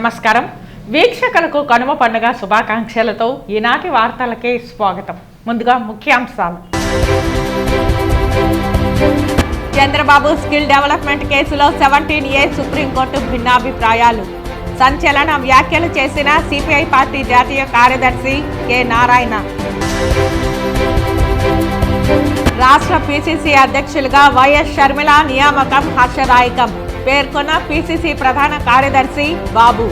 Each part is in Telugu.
నమస్కారం వీక్షకులకు కనుమ పండుగ శుభాకాంక్షలతో ఈనాటి వార్తలకే స్వాగతం. ముందుగా ముఖ్యాంశాలు. చంద్రబాబు స్కిల్ డెవలప్మెంట్ కేసులో 17A సుప్రీంకోర్టు భిన్నాభిప్రాయాలు. సంచలన వ్యాఖ్యలు చేసిన సిపిఐ పార్టీ జాతీయ కార్యదర్శి కె నారాయణ. రాష్ట్ర పిసిసి అధ్యక్షులుగా వైఎస్ షర్మిల నియామకం హర్షదాయకం పేర్కొన్న పిసిసి ప్రధాన కార్యదర్శి బాబు.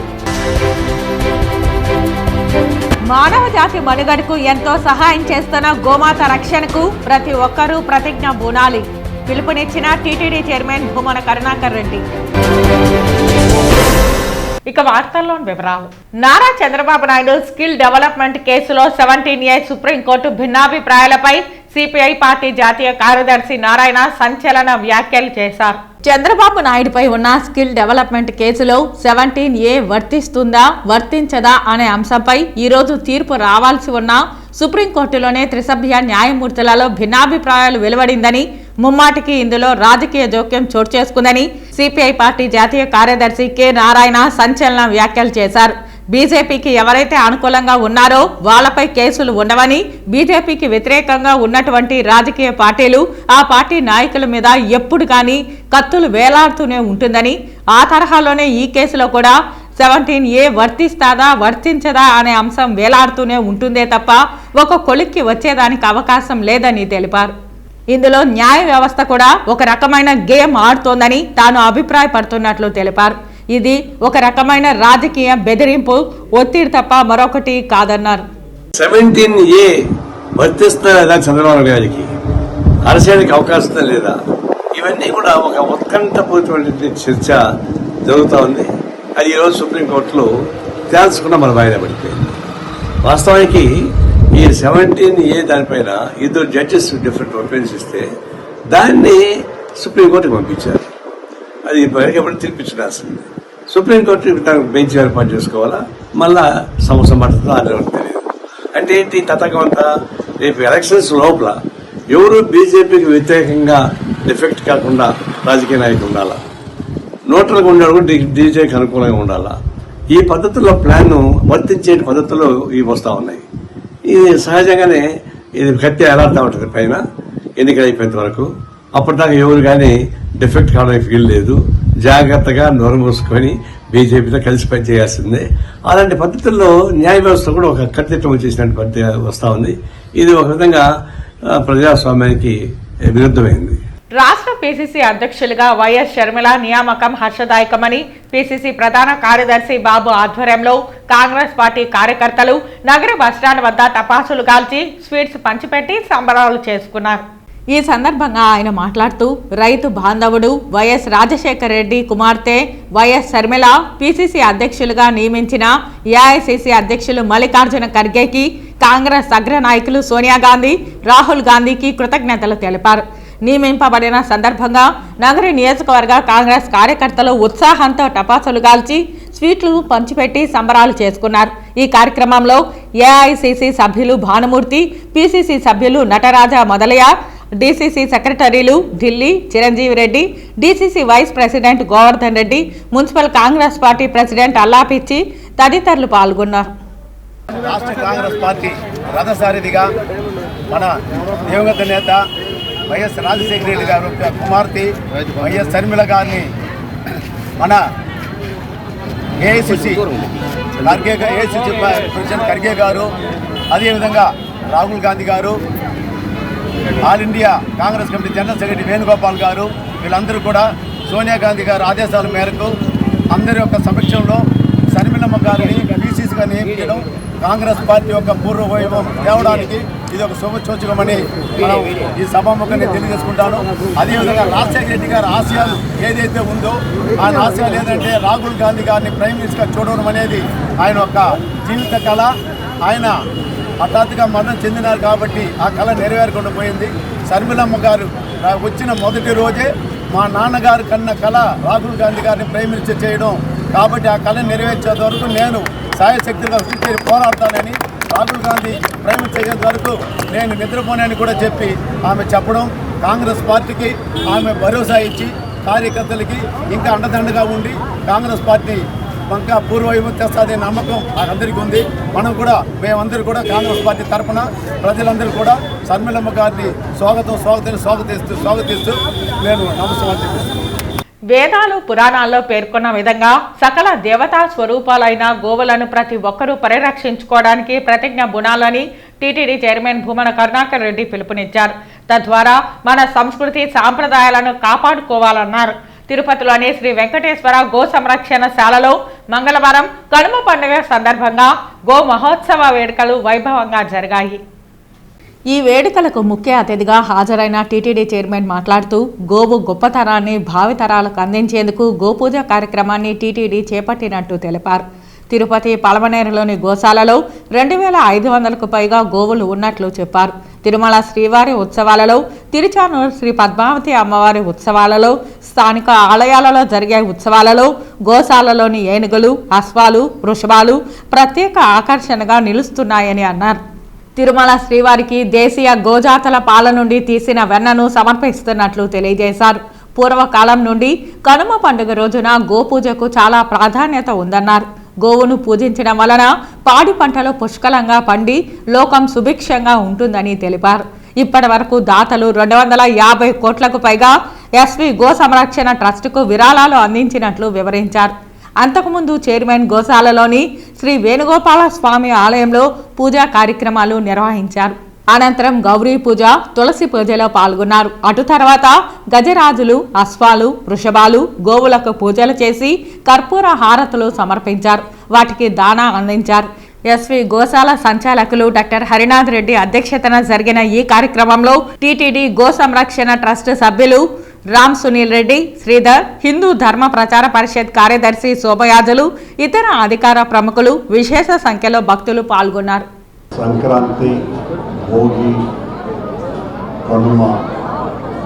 మానవ జాతి మనుగడకు ఎంతో సహాయం చేస్తున్న గోమాత రక్షణకు ప్రతి ఒక్కరూ ప్రతిజ్ఞ బూనాలి పిలుపునిచ్చిన టీటీడీ చైర్మన్ భూమన కరుణాకర్ రెడ్డి. ఇక వార్తల్లోని వివరాలు. నారా చంద్రబాబు నాయుడు స్కిల్ డెవలప్మెంట్ కేసులో 17A సుప్రీంకోర్టు భిన్నాభిప్రాయాలపై సిపిఐ పార్టీ జాతీయ కార్యదర్శి నారాయణ సంచలన వ్యాఖ్యలు చేశారు. చంద్రబాబు నాయుడుపై ఉన్న స్కిల్ డెవలప్మెంట్ కేసులో 17A వర్తిస్తుందా వర్తించదా అనే అంశంపై ఈరోజు తీర్పు రావాల్సి ఉన్న సుప్రీంకోర్టులోనే త్రిసభ్య న్యాయమూర్తులలో భిన్నాభిప్రాయాలు వెలువడిందని, ముమ్మాటికి ఇందులో రాజకీయ జోక్యం చోటు చేసుకుందని సిపిఐ పార్టీ జాతీయ కార్యదర్శి కె నారాయణ సంచలన వ్యాఖ్యలు చేశారు. బీజేపీకి ఎవరైతే అనుకూలంగా ఉన్నారో వాళ్లపై కేసులు ఉండవని, బీజేపీకి వ్యతిరేకంగా ఉన్నటువంటి రాజకీయ పార్టీలు ఆ పార్టీ నాయకుల మీద ఎప్పుడు కానీ కత్తులు వేలాడుతూనే ఉంటుందని, ఆ తరహాలోనే ఈ కేసులో కూడా 17A వర్తిస్తాదా వర్తించదా అనే అంశం వేలాడుతూనే ఉంటుందే తప్ప ఒక కొలిక్కి వచ్చేదానికి అవకాశం లేదని తెలిపారు. ఇందులో న్యాయ వ్యవస్థ కూడా ఒక రకమైన గేమ్ ఆడుతోందని తాను అభిప్రాయపడుతున్నట్లు తెలిపారు. ఇది ఒక రకమైన రాజకీయ బెదిరింపు, ఒత్తిడి తప్ప మరొకటి కాదన్నారు. 17A వర్తిస్తుందా చంద్రబాబు గారికి, అరసేనికి అవకాశం లేదా, ఇవన్నీ కూడా ఒక ఉత్కంఠపూరితమైన చర్చ జరుగుతూ ఉంది. అది ఈరోజు సుప్రీంకోర్టులో తేల్చుకున్న మన వాయిదా పడిపోయింది. వాస్తవానికి ఈ 17A దానిపైన ఇద్దరు జడ్జెస్ డిఫరెంట్ ఒపీనియన్స్ ఇస్తే దాన్ని సుప్రీంకోర్టుకి పంపించారు. అది ఎప్పుడు తీర్పించాల్సింది. సుప్రీంకోర్టు బెంచ్ ఏర్పాటు చేసుకోవాలా, మళ్ళా సంవత్సరం పడుతుందో అది తెలియదు. అంటే ఏంటి తతంగం అంతా? రేపు ఎలక్షన్స్ లోపల ఎవరు బీజేపీకి వ్యతిరేకంగా డిఫెక్ట్ కాకుండా రాజకీయ నాయకులు ఉండాలా, నోట్లకు ఉండేవాడు డీజేకి అనుకూలంగా ఉండాలా. ఈ పద్ధతుల్లో ప్లాన్ వర్తించే పద్ధతులు ఇవి వస్తూ ఉన్నాయి. ఇది సహజంగానే ఇది కత్తి ఎలాడుతూ ఉంటుంది పైన ఎన్నికలు అయిపోయేంత వరకు. అప్పటిదాకా ఎవరు కానీ డిఫెక్ట్ కావడానికి ఫీల్ లేదు. జాగ్రత్తగా నోరు మూసుకొని బీజేపీతో కలిసి పనిచేయాల్సిందే. అలాంటి పద్ధతుల్లో న్యాయ వ్యవస్థ కూడా ఒక కత్తిట్టం వచ్చేసినట్టు పద్ధతి వస్తూ ఉంది. ఇది ఒక విధంగా ప్రజాస్వామ్యానికి విరుద్ధమైంది. రాష్ట్ర పిసిసి అధ్యక్షులుగా వైఎస్ షర్మిల నియామకం హర్షదాయకమని పిసిసి ప్రధాన కార్యదర్శి బాబు ఆధ్వర్యంలో కాంగ్రెస్ పార్టీ కార్యకర్తలు నగర బస్టాండ్ వద్ద టపాసులు కాల్చి స్వీట్స్ పంచిపెట్టి సంబరాలు చేసుకున్నారు. ఈ సందర్భంగా ఆయన మాట్లాడుతూ రైతు బాంధవుడు వైఎస్ రాజశేఖర రెడ్డి కుమార్తె వైఎస్ షర్మిల పిసిసి అధ్యక్షులుగా నియమించిన ఏఐసిసి అధ్యక్షులు మల్లికార్జున ఖర్గేకి కాంగ్రెస్ అగ్ర నాయకులు సోనియా గాంధీ, రాహుల్ గాంధీకి కృతజ్ఞతలు తెలిపారు. నియమింపబడిన సందర్భంగా నగరి నియోజకవర్గ కాంగ్రెస్ కార్యకర్తలు ఉత్సాహంతో టపాసులు కాల్చి స్వీట్లు పంచిపెట్టి సంబరాలు చేసుకున్నారు. ఈ కార్యక్రమంలో ఏఐసిసి సభ్యులు భానుమూర్తి, పిసిసి సభ్యులు నటరాజ మొదలయ్య, డిసిసి సెక్రటరీలు Delhi Chiranjeevi Reddy, DCC vice president Govardhan Reddy, municipal Congress party president Allapichi తదితరులు పాల్గొన్నారు. రాష్ట్ర కాంగ్రెస్ పార్టీ రథసారథిగా మన దివంగత నేత వైఎస్ రాజశేఖర రెడ్డి గారు కుమార్తె వైఎస్ షర్మిల గారిని మన ఏఐసిసి ప్రెసిడెంట్ ఖర్గే గారు, అదేవిధంగా రాహుల్ గాంధీ గారు, all India Congress committee general secretary Venugopal గారు, వీళ్ళందరూ కూడా సోనియా గాంధీ గారు ఆదేశాల మేరకు అందరి యొక్క సమక్షంలో షర్మిలమ్మ గారిని పిసిసిగా నియమించడం కాంగ్రెస్ పార్టీ యొక్క పూర్వ వైభవం తేవడానికి ఇది ఒక శుభసూచకమని మనం ఈ సభాముఖంగా తెలియజేసుకుంటాను. అదేవిధంగా రాజశేఖర రెడ్డి గారి ఆశయాలు ఏదైతే ఉందో ఆయన ఆశయాలు ఏంటంటే రాహుల్ గాంధీ గారిని ప్రైమ్ మినిస్టర్గా చూడడం అనేది ఆయన యొక్క జీవిత కళ. ఆయన హఠాత్తుగా మరణం చెందినారు కాబట్టి ఆ కళ నెరవేరకుండా పోయింది. షర్మిలమ్మ గారు వచ్చిన మొదటి రోజే మా నాన్నగారు కన్న కళ రాహుల్ గాంధీ గారిని ప్రైమ్ మినిస్టర్ చేయడం కాబట్టి ఆ కళ నెరవేర్చేంత వరకు నేను సాయశక్తిగా కృషి పోరాడతానని, రాహుల్ గాంధీ ప్రైమ్ మినిస్టర్ అయ్యేంత వరకు నేను నిద్రపోనని కూడా చెప్పి ఆమె చెప్పడం కాంగ్రెస్ పార్టీకి ఆమె భరోసా ఇచ్చి కార్యకర్తలకి ఇంకా అండదండగా ఉండి కాంగ్రెస్ పార్టీ ఇంకా పూర్వవైపు తెస్తాదే నమ్మకం అందరికీ ఉంది. మేమందరూ కూడా కాంగ్రెస్ పార్టీ తరఫున ప్రజలందరూ కూడా షర్మిలమ్మ గారిని స్వాగతిస్తూ నేను నమస్కారం చెప్పిస్తున్నాను. వేదాలు పురాణాల్లో పేర్కొన్న విధంగా సకల దేవతా స్వరూపాలైన గోవులను ప్రతి ఒక్కరూ పరిరక్షించుకోవడానికి ప్రతిజ్ఞ బుణాలని టీటీడీ చైర్మన్ భూమన కరుణాకర్ రెడ్డి పిలుపునిచ్చారు. తద్వారా మన సంస్కృతి సాంప్రదాయాలను కాపాడుకోవాలన్నారు. తిరుపతిలోని శ్రీ వెంకటేశ్వర గో సంరక్షణ శాలలో మంగళవారం కనుమ పండుగ సందర్భంగా గో మహోత్సవ వేడుకలు వైభవంగా జరిగాయి. ఈ వేడుకలకు ముఖ్య అతిథిగా హాజరైన టీటీడీ చైర్మన్ మాట్లాడుతూ గోవు గొప్పతనాన్ని భావితరాలకు అందించేందుకు గోపూజ కార్యక్రమాన్ని టీటీడీ చేపట్టినట్టు తెలిపారు. తిరుపతి పలమనేరులోని గోశాలలో 2500కు పైగా గోవులు ఉన్నట్లు చెప్పారు. తిరుమల శ్రీవారి ఉత్సవాలలో, తిరుచానూరు శ్రీ పద్మావతి అమ్మవారి ఉత్సవాలలో, స్థానిక ఆలయాలలో జరిగే ఉత్సవాలలో గోశాలలోని ఏనుగులు, అశ్వాలు, వృషభాలు ప్రత్యేక ఆకర్షణగా నిలుస్తున్నాయని అన్నారు. తిరుమల శ్రీవారికి దేశీయ గోజాతల పాల నుండి తీసిన వెన్నను సమర్పిస్తున్నట్లు తెలియజేశారు. పూర్వకాలం నుండి కనుమ పండుగ రోజున గోపూజకు చాలా ప్రాధాన్యత ఉందన్నారు. గోవును పూజించడం వలన పాడి పంటలు పుష్కలంగా పండి లోకం సుభిక్షంగా ఉంటుందని తెలిపారు. ఇప్పటి వరకు దాతలు 250 కోట్లకు పైగా ఎస్వి గో సంరక్షణ ట్రస్టుకు విరాళాలు అందించినట్లు వివరించారు. అంతకుముందు చైర్మన్ గోశాలలోని శ్రీ వేణుగోపాల స్వామి ఆలయంలో పూజా కార్యక్రమాలు నిర్వహించారు. అనంతరం గౌరీ పూజ, తులసి పూజలో పాల్గొన్నారు. అటు తర్వాత గజరాజులు, అశ్వాలు, వృషభాలు, గోవులకు పూజలు చేసి కర్పూర హారతులు సమర్పించారు. వాటికి దానా అందించారు. ఎస్వి గోశాల సంచాలకులు డాక్టర్ హరినాథ్ రెడ్డి అధ్యక్షతన జరిగిన ఈ కార్యక్రమంలో టీటీడీ గో సంరక్షణ ట్రస్ట్ సభ్యులు రామ్ సునీల్ రెడ్డి, శ్రీధర్, హిందూ ధర్మ ప్రచార పరిషత్ కార్యదర్శి శోభయాజులు, ఇతర అధికార ప్రముఖులు, విశేష సంఖ్యలో భక్తులు పాల్గొన్నారు. సంక్రాంతి, భోగి, కనుమ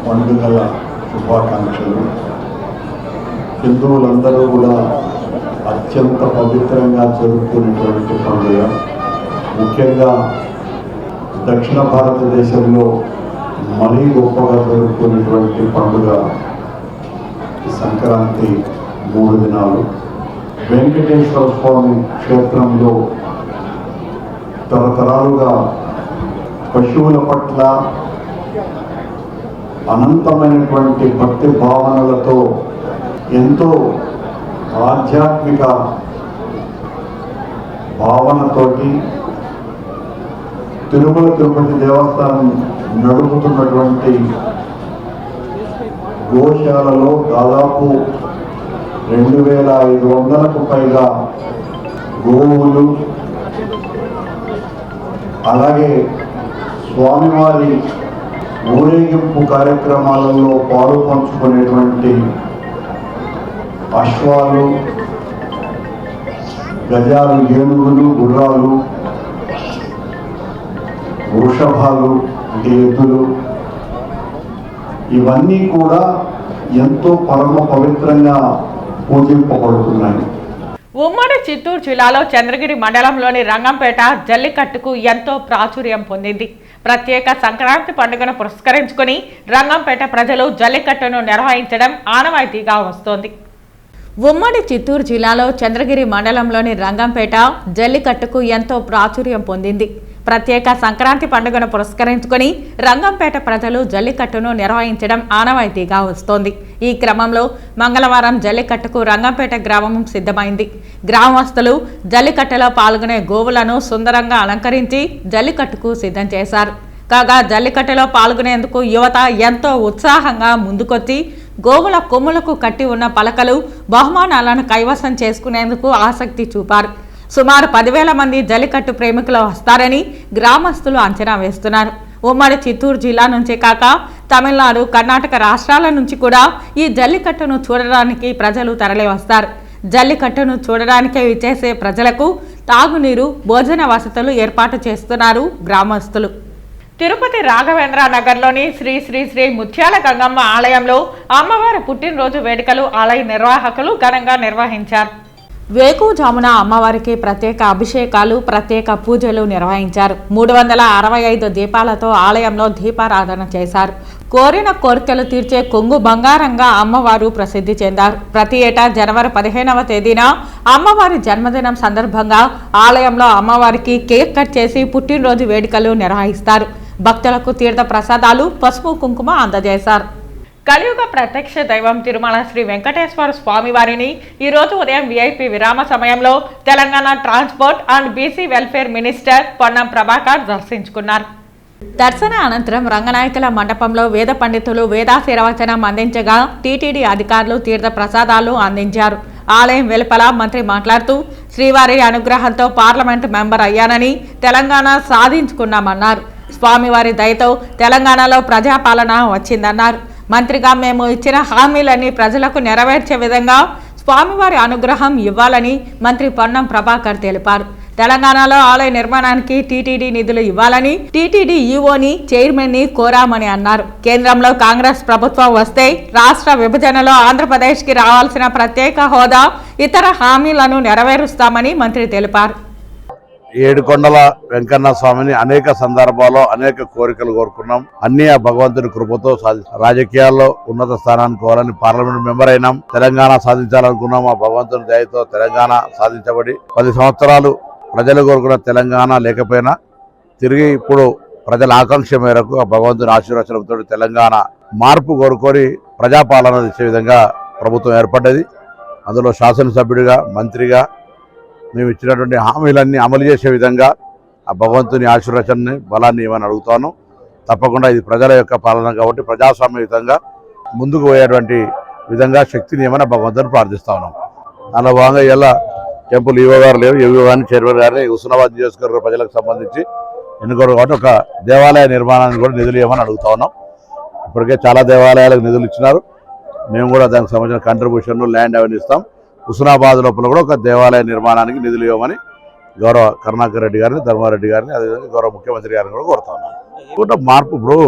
పండుగల శుభాకాంక్షలు. హిందువులందరూ కూడా అత్యంత పవిత్రంగా జరుపుకునేటువంటి పండుగ. ముఖ్యంగా దక్షిణ భారతదేశంలో మరీ గొప్పగా జరుపుకునేటువంటి పండుగ సంక్రాంతి 3 దినాలు. వెంకటేశ్వర స్వామి క్షేత్రంలో తరతరాలుగా పశువుల పట్ల అనంతమైనటువంటి భక్తి భావనలతో ఎంతో ఆధ్యాత్మిక భావనతోటి తిరుపతి దేవస్థానం నడుపుతున్నటువంటి గోశాలలో దాదాపు 2500కు పైగా గోవులు, అలాగే స్వామివారి ఊరేగింపు కార్యక్రమాలలో పాలు పంచుకునేటువంటి అశ్వాలు, గజాలు, ఏనుగులు, గుర్రాలు, వృషభాలు అంటే ఎద్దులు, ఇవన్నీ కూడా ఎంతో పరమ పవిత్రంగా పూజింపబడుతున్నాయి. ఉమ్మడి చిత్తూరు జిల్లాలో చంద్రగిరి మండలంలోని రంగంపేట జల్లికట్టుకు ఎంతో ప్రాచుర్యం పొందింది. ప్రత్యేక సంక్రాంతి పండుగను పురస్కరించుకుని రంగంపేట ప్రజలు జల్లికట్టును నిర్వహించడం ఆనవాయితీగా వస్తోంది. ఉమ్మడి చిత్తూరు జిల్లాలో చంద్రగిరి మండలంలోని రంగంపేట జల్లికట్టుకు ఎంతో ప్రాచుర్యం పొందింది. ప్రత్యేక సంక్రాంతి పండుగను పురస్కరించుకుని రంగంపేట ప్రజలు జల్లికట్టును నిర్వహించడం ఆనవాయితీగా వస్తోంది. ఈ క్రమంలో మంగళవారం జల్లికట్టుకు రంగంపేట గ్రామం సిద్ధమైంది. గ్రామస్తులు జల్లికట్టులో పాల్గొనే గోవులను సుందరంగా అలంకరించి జల్లికట్టుకు సిద్ధం చేశారు. కాగా జల్లికట్టులో పాల్గొనేందుకు యువత ఎంతో ఉత్సాహంగా ముందుకొచ్చి గోవుల కొమ్ములకు కట్టి ఉన్న పలకలు, బహుమానాలను కైవసం చేసుకునేందుకు ఆసక్తి చూపారు. సుమారు 10,000 మంది జల్లికట్టు ప్రేమికులు వస్తారని గ్రామస్తులు అంచనా వేస్తున్నారు. ఉమ్మడి చిత్తూరు జిల్లా నుంచే కాక తమిళనాడు, కర్ణాటక రాష్ట్రాల నుంచి కూడా ఈ జల్లికట్టును చూడడానికి ప్రజలు తరలి వస్తారు. జల్లికట్టును చూడడానికే విచ్చేసే ప్రజలకు తాగునీరు, భోజన వసతులు ఏర్పాటు చేస్తున్నారు గ్రామస్తులు. తిరుపతి రాఘవేంద్ర నగర్లోని శ్రీ శ్రీ శ్రీ ముత్యాల గంగమ్మ ఆలయంలో అమ్మవారి పుట్టినరోజు వేడుకలు ఆలయ నిర్వాహకులు ఘనంగా నిర్వహించారు. వేకువజామున అమ్మవారికి ప్రత్యేక అభిషేకాలు, ప్రత్యేక పూజలు నిర్వహించారు. 365 దీపాలతో ఆలయంలో దీపారాధన చేశారు. కోరిన కోరికలు తీర్చే కొంగు బంగారంగా అమ్మవారు ప్రసిద్ధి చెందారు. ప్రతి ఏటా జనవరి 15వ తేదీన అమ్మవారి జన్మదినం సందర్భంగా ఆలయంలో అమ్మవారికి కేక్ కట్ చేసి పుట్టినరోజు వేడుకలు నిర్వహిస్తారు. భక్తులకు తీర్థ ప్రసాదాలు, పసుపు కుంకుమ అందజేశారు. కలియుగ ప్రత్యక్ష దైవం తిరుమల శ్రీ వెంకటేశ్వర స్వామి వారిని ఈరోజు ఉదయం విఐపి విరామ సమయంలో Telangana transport and BC welfare minister Ponnam Prabhakar దర్శించుకున్నారు. దర్శన అనంతరం రంగనాయకుల మండపంలో వేద పండితులు వేదాశీర్వచనం అందించగా టీటీడీ అధికారులు తీర్థ ప్రసాదాలు అందించారు. ఆలయం వెలుపల మంత్రి మాట్లాడుతూ శ్రీవారి అనుగ్రహంతో పార్లమెంటు మెంబర్ అయ్యానని, తెలంగాణ సాధించుకున్నామన్నారు. స్వామివారి దయతో తెలంగాణలో ప్రజాపాలన వచ్చిందన్నారు. మంత్రిగా మేము ఇచ్చిన హామీలన్నీ ప్రజలకు నెరవేర్చే విధంగా స్వామివారి అనుగ్రహం ఇవ్వాలని మంత్రి పొన్నం ప్రభాకర్ తెలిపారు. తెలంగాణలో ఆలయ నిర్మాణానికి టీటీడీ నిధులు ఇవ్వాలని టీటీడీ ఈఓని, చైర్మన్ ని కోరామని అన్నారు. కేంద్రంలో కాంగ్రెస్ ప్రభుత్వం వస్తే రాష్ట్ర విభజనలో ఆంధ్రప్రదేశ్కి రావాల్సిన ప్రత్యేక హోదా, ఇతర హామీలను నెరవేరుస్తామని మంత్రి తెలిపారు. ఏడుకొండల వెంకన్న స్వామిని అనేక సందర్భాల్లో అనేక కోరికలు కోరుకున్నాం. అన్ని ఆ భగవంతుని కృపతో రాజకీయాల్లో ఉన్నత స్థానానికి పోవాలని పార్లమెంట్ మెంబర్ అయినాం. తెలంగాణ సాధించాలనుకున్నాం. ఆ భగవంతుని దయతో తెలంగాణ సాధించబడి 10 సంవత్సరాలు ప్రజలు కోరుకున్న తెలంగాణ లేకపోయినా తిరిగి ఇప్పుడు ప్రజల ఆకాంక్ష మేరకు ఆ భగవంతుని ఆశీర్వచనంతో తెలంగాణ మార్పు కోరుకొని ప్రజాపాలన ఇచ్చే విధంగా ప్రభుత్వం ఏర్పడ్డది. అందులో శాసనసభ్యుడిగా, మంత్రిగా మేము ఇచ్చినటువంటి హామీలన్నీ అమలు చేసే విధంగా ఆ భగవంతుని ఆశీర్వచనాన్ని, బలాన్ని ఇవ్వని అడుగుతాను. తప్పకుండా ఇది ప్రజల యొక్క పాలన కాబట్టి ప్రజాస్వామ్యయుతంగా ముందుకు పోయేటువంటి విధంగా శక్తిని ఏమైనా భగవంతుని ప్రార్థిస్తా ఉన్నాం. దానిలో భాగంగా ఇలా టెంపుల్ ఈవో గారు లేవు, ఈవో గారిని, చైర్మన్ గారిని హుస్నాబాద్ నియోజకవర్గ ప్రజలకు సంబంధించి ఎన్నుకోరు కాబట్టి ఒక దేవాలయ నిర్మాణానికి కూడా నిధులు ఇవ్వమని అడుగుతా ఉన్నాం. ఇప్పటికే చాలా దేవాలయాలకు నిధులు ఇచ్చినారు. మేము కూడా దానికి సంబంధించిన కంట్రిబ్యూషన్, ల్యాండ్ అవన్నీ ఇస్తాం. హుస్నాబాద్ లోపల కూడా ఒక దేవాలయ నిర్మాణానికి నిధులు ఇవ్వమని గౌరవ కరుణాకర్ రెడ్డి గారిని, ధర్మారెడ్డి గారిని, అదేవిధంగా గౌరవ ముఖ్యమంత్రి గారిని కూడా కోరుతా ఉన్నాను. కూడా మార్పు ఇప్పుడు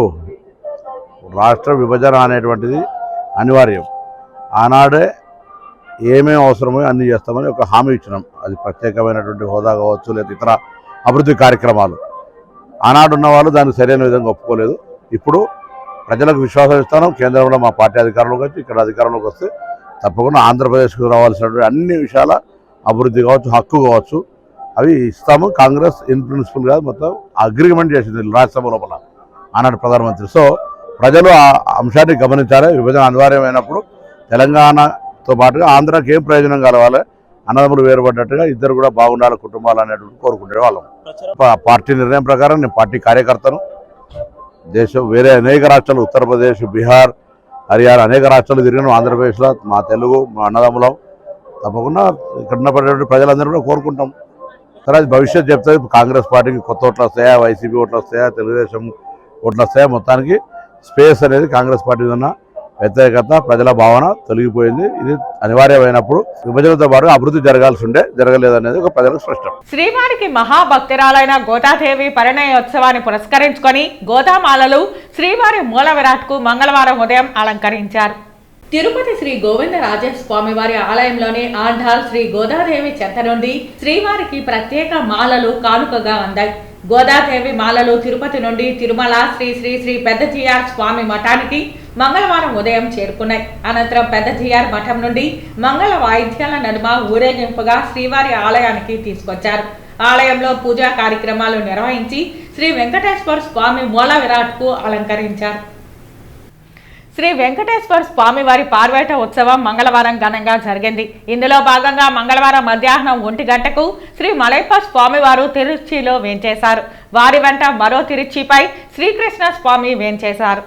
రాష్ట్ర విభజన అనేటువంటిది అనివార్యం. ఆనాడే ఏమేమి అవసరమో అన్ని చేస్తామని ఒక హామీ ఇచ్చినాం. అది ప్రత్యేకమైనటువంటి హోదా కావచ్చు, లేదా ఇతర అభివృద్ధి కార్యక్రమాలు. ఆనాడు ఉన్న వాళ్ళు దాన్ని సరైన విధంగా ఒప్పుకోలేదు. ఇప్పుడు ప్రజలకు విశ్వాసం ఇస్తాను. కేంద్రంలో మా పార్టీ అధికారంలోకి వచ్చి ఇక్కడ అధికారంలోకి వస్తే తప్పకుండా ఆంధ్రప్రదేశ్కు రావాల్సినటువంటి అన్ని విషయాల అభివృద్ధి కావచ్చు, హక్కు కావచ్చు, అవి ఇస్తాము. కాంగ్రెస్ ఇన్ ప్రిన్సిపల్గా మొత్తం అగ్రిమెంట్ చేసింది రాజ్యసభ లోపల ఆనాడు ప్రధానమంత్రి. సో ప్రజలు ఆ అంశాన్ని గమనించాలి. విభజన అనివార్యమైనప్పుడు తెలంగాణతో పాటుగా ఆంధ్రాకి ఏం ప్రయోజనం కలవాలి, అన్నదమ్ములు వేరుపడ్డట్టుగా ఇద్దరు కూడా బాగుండాలి కుటుంబాలు అనేటువంటి కోరుకునే వాళ్ళం. పార్టీ నిర్ణయం ప్రకారం నేను పార్టీ కార్యకర్తను. దేశం వేరే అనేక రాష్ట్రాలు, ఉత్తరప్రదేశ్, బీహార్, హర్యానా అనేక రాష్ట్రాలు తిరిగిన ఆంధ్రప్రదేశ్లో మా తెలుగు, మా అన్నదమ్ములం. తప్పకుండా ఇక్కడ ఉన్నటువంటి ప్రజలందరూ కూడా కోరుకుంటాం. సరే అది భవిష్యత్తు చెప్తుంది. కాంగ్రెస్ పార్టీకి కొత్త ఓట్లు వస్తాయా, వైసీపీ ఓట్లు వస్తాయా, తెలుగుదేశం ఓట్లు వస్తాయా, మొత్తానికి స్పేస్ అనేది కాంగ్రెస్ పార్టీ ఉన్న వ్యతిరేకత, ప్రజల భావన తొలగిపోయింది. ఇది అనివార్యమైనప్పుడు విభజనతో పాటు అభివృద్ధి జరగాల్సి ఉండే, జరగలేదనేది ఒక ప్రజలకు స్పష్టం. శ్రీవారికి మహాభక్తురాలైన గోదాదేవి పరిణయోత్సవాన్ని పురస్కరించుకొని గోదామాలలు శ్రీవారి మూల విరాట్కు మంగళవారం ఉదయం అలంకరించారు. తిరుపతి శ్రీ గోవిందరాజ స్వామివారి ఆలయంలోని ఆండాల్ శ్రీ గోదాదేవి చెంత నుండి శ్రీవారికి ప్రత్యేక మాలలు కానుకగా అందాయి. గోదాదేవి మాలలు తిరుపతి నుండి తిరుమల శ్రీ శ్రీ శ్రీ పెద్దజీఆర్ స్వామి మఠానికి మంగళవారం ఉదయం చేరుకున్నాయి. అనంతరం పెద్దజీఆర్ మఠం నుండి మంగళ వాయిద్యాల నడుమ ఊరేగింపుగా శ్రీవారి ఆలయానికి తీసుకొచ్చారు. ఆలయంలో పూజా కార్యక్రమాలు నిర్వహించి శ్రీ వెంకటేశ్వర స్వామి మూల విరాట్కు అలంకరించారు. శ్రీ వెంకటేశ్వర స్వామి వారి పార్వేట ఉత్సవం మంగళవారం ఘనంగా జరిగింది. ఇందులో భాగంగా మంగళవారం మధ్యాహ్నం 1 గంటకు శ్రీ మలైప్ప స్వామివారు తిరుచిలో వేంచేశారు. వారి వెంట మరో తిరుచిపై శ్రీకృష్ణ స్వామి వేంచేశారు.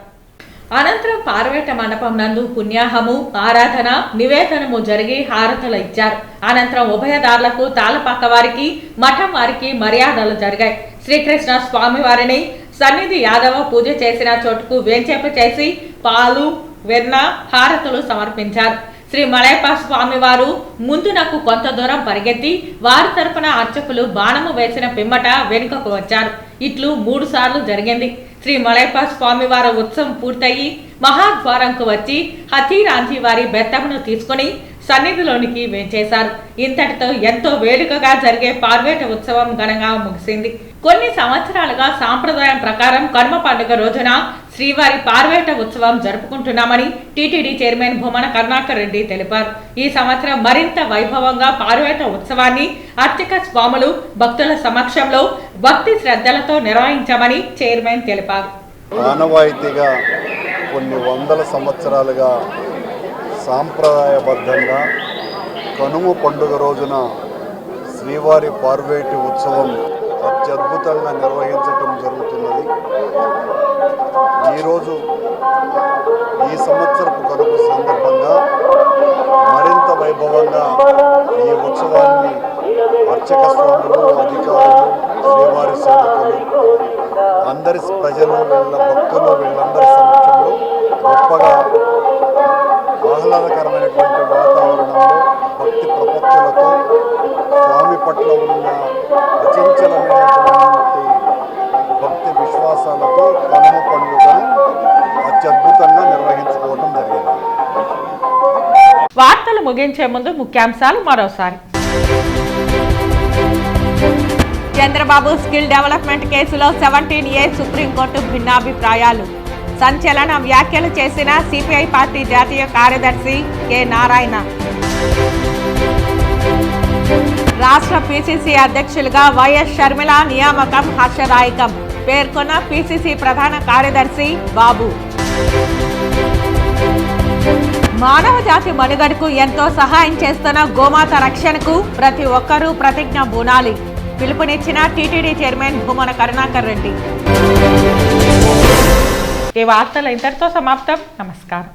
అనంతరం పార్వేట మండపం నందు పుణ్యాహము, ఆరాధన, నివేదనము జరిగి హారతులు ఇచ్చారు. అనంతరం ఉభయదారులకు తాళపక్క వారికి, మఠం వారికి మర్యాదలు జరిగాయి. శ్రీకృష్ణ స్వామి వారిని సన్నిధి యాదవ పూజ చేసిన చోటుకు వేంచేప చేసి పాలు, వెన్న, హారతులు సమర్పించారు. శ్రీ మలైప్ప స్వామి వారు ముందునకు కొంత దూరం పరిగెత్తి వారి తరపున అర్చకులు బాణము వేసిన పిమ్మట వెనుకకు వచ్చారు. ఇట్లు 3 సార్లు జరిగింది. శ్రీ మలైప్ప స్వామి వారి ఉత్సవం పూర్తయి మహాద్వారంకు వచ్చి హతీరాంజీ వారి బెత్తమును తీసుకుని సన్నిధిలోనికి వేంచేశారు. ఇంతటితో ఎంతో వేడుకగా జరిగే పార్వేట ఉత్సవం ఘనంగా ముగిసింది. కొన్ని సంవత్సరాలుగా సాంప్రదాయం ప్రకారం కనుమ పండుగ రోజున శ్రీవారి పార్వేట ఉత్సవం జరుపుకుంటున్నామని టీటీడీ చైర్మన్ భూమన కరుణాకర్ రెడ్డి తెలిపారు. ఈ సంవత్సరం మరింత వైభవంగా పార్వేట ఉత్సవాన్ని అర్చక స్వాములు భక్తుల సమక్షంలో భక్తి శ్రద్ధలతో నిర్వహించామని చైర్మన్ తెలిపారు. ఆనవాయితీగా కొన్ని వందల సంవత్సరాలుగా సాంప్రదాయబద్ధంగా కనుమ పండుగ రోజున శ్రీవారి పార్వేటి ఉత్సవం అత్యద్భుతంగా నిర్వహించటం జరుగుతున్నది. ఈరోజు ఈ సంవత్సరపు కనుమ సందర్భంగా మరింత వైభవంగా ఈ ఉత్సవాన్ని అర్చక స్వాములు, అధికారులు, శ్రీవారి సేవకులు, అందరి ప్రజలు, వీళ్ళ భక్తులు, వీళ్ళందరి సమక్షంలో గొప్పగా ఆహ్లాదకరమైనటువంటి వాతావరణంలో భక్తి ప్రపత్తులతో స్వామి పట్ల ఉన్న అచంచలమైనటువంటి భక్తి విశ్వాసాలతో కనుమ పండుగను అత్యద్భుతంగా నిర్వహించుకోవడం జరిగింది. వార్తలు ముగించే ముందు ముఖ్యాంశాలు మరోసారి. చంద్రబాబు స్కిల్ డెవలప్మెంట్ కేసులో 17A సుప్రీంకోర్టు భిన్నాభిప్రాయాలు. సంచలన వ్యాఖ్యలు చేసిన సిపిఐ పార్టీ జాతీయ కార్యదర్శి కె నారాయణ. రాష్ట్ర పిసిసి అధ్యక్షులుగా వైఎస్ షర్మిల నియామకం హర్షదాయకం పేర్కొన్న పిసిసి ప్రధాన కార్యదర్శి బాబు. మానవ జాతి మనుగడకు ఎంతో సహాయం చేస్తున్న గోమాత రక్షణకు ప్రతి ఒక్కరూ ప్రతిజ్ఞ బూనాలి పిలుపునిచ్చిన టీటీడీ చైర్మన్ భూమన కరుణాకర్ రెడ్డి. ఈ వార్తలు ఇంతటితో సమాప్తం. నమస్కారం.